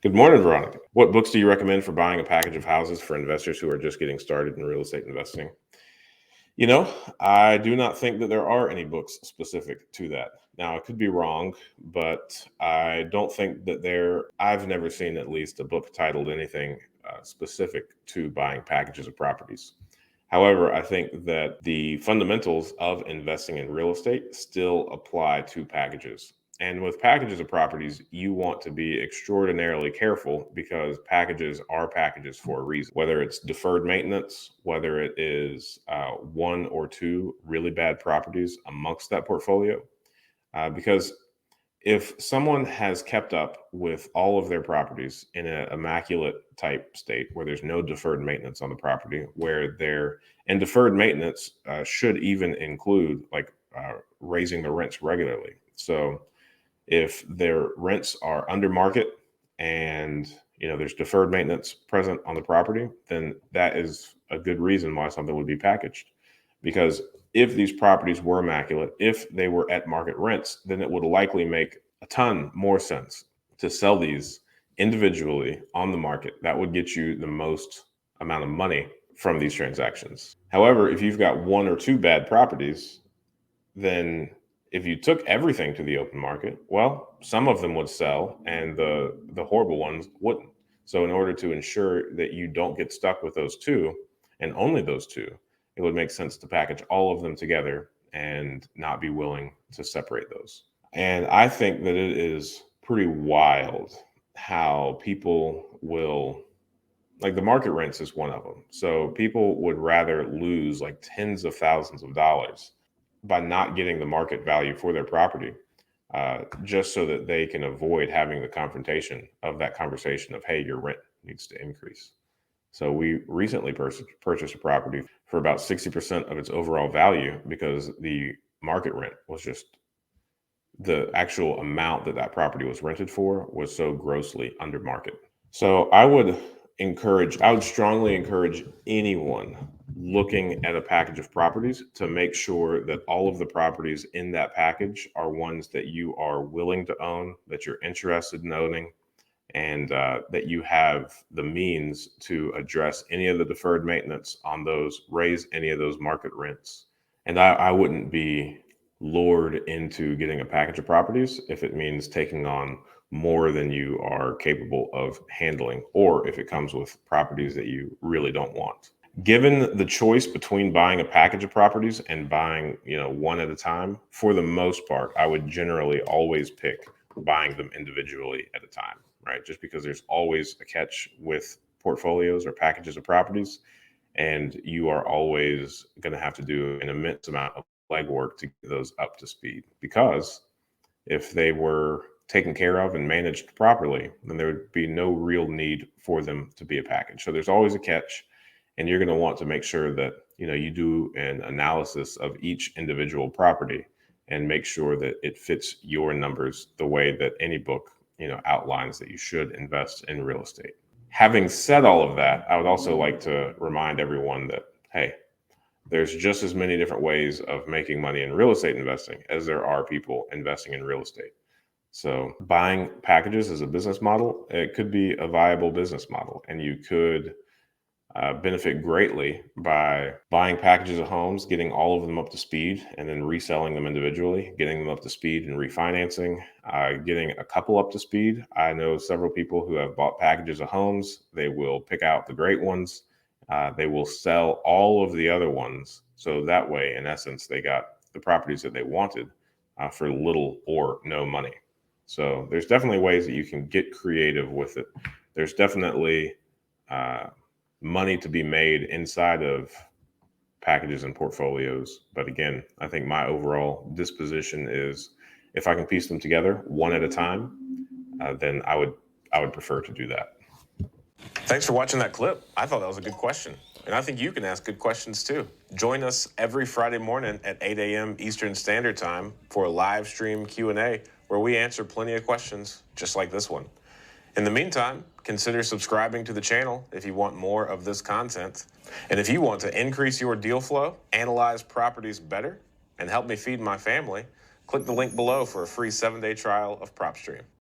Good morning, Veronica. What books do you recommend for buying a package of houses for investors who are just getting started in real estate investing? You know, I do not think that there are any books specific to that. Now, I could be wrong, but I don't think that I've never seen at least a book titled anything specific to buying packages of properties. However, I think that the fundamentals of investing in real estate still apply to packages. And with packages of properties, you want to be extraordinarily careful because packages are packages for a reason. Whether it's deferred maintenance, whether it is one or two really bad properties amongst that portfolio. Because if someone has kept up with all of their properties in an immaculate type state where there's no deferred maintenance on the property, and deferred maintenance should even include like raising the rents regularly. So if their rents are under market and there's deferred maintenance present on the property, then that is a good reason why something would be packaged. Because if these properties were immaculate, if they were at market rents, then it would likely make a ton more sense to sell these individually on the market. That would get you the most amount of money from these transactions. However, if you've got one or two bad properties, then if you took everything to the open market, well, some of them would sell and the horrible ones wouldn't. So in order to ensure that you don't get stuck with those two and only those two, it would make sense to package all of them together and not be willing to separate those. And I think that it is pretty wild how people will, like, the market rents is one of them. So people would rather lose like tens of thousands of dollars by not getting the market value for their property, just so that they can avoid having the confrontation of that conversation of, hey, your rent needs to increase. So we recently purchased a property for about 60% of its overall value because the market rent was just the actual amount that that property was rented for was so grossly under market. So I would strongly encourage anyone looking at a package of properties to make sure that all of the properties in that package are ones that you are willing to own, that you're interested in owning, and that you have the means to address any of the deferred maintenance on those, raise any of those market rents. And I wouldn't be lured into getting a package of properties if it means taking on more than you are capable of handling, or if it comes with properties that you really don't want. Given the choice between buying a package of properties and buying, one at a time, for the most part, I would generally always pick buying them individually at a time, right? Just because there's always a catch with portfolios or packages of properties, and you are always going to have to do an immense amount of legwork to get those up to speed. Because if they were taken care of and managed properly, then there would be no real need for them to be a package. So there's always a catch, and you're going to want to make sure that you do an analysis of each individual property and make sure that it fits your numbers the way that any book outlines that you should invest in real estate. Having said all of that, I would also like to remind everyone that, hey, there's just as many different ways of making money in real estate investing as there are people investing in real estate. So buying packages as a business model, it could be a viable business model, and you could benefit greatly by buying packages of homes, getting all of them up to speed, and then reselling them individually, getting them up to speed and refinancing, getting a couple up to speed. I know several people who have bought packages of homes. They will pick out the great ones. They will sell all of the other ones. So that way, in essence, they got the properties that they wanted for little or no money. So there's definitely ways that you can get creative with it. There's definitely money to be made inside of packages and portfolios. But again, I think my overall disposition is, if I can piece them together one at a time, then I would prefer to do that. Thanks for watching that clip. I thought that was a good question. And I think you can ask good questions too. Join us every Friday morning at 8 a.m. Eastern Standard Time for a live stream Q&A where we answer plenty of questions just like this one. In the meantime, consider subscribing to the channel if you want more of this content. And if you want to increase your deal flow, analyze properties better, and help me feed my family, click the link below for a free 7-day trial of PropStream.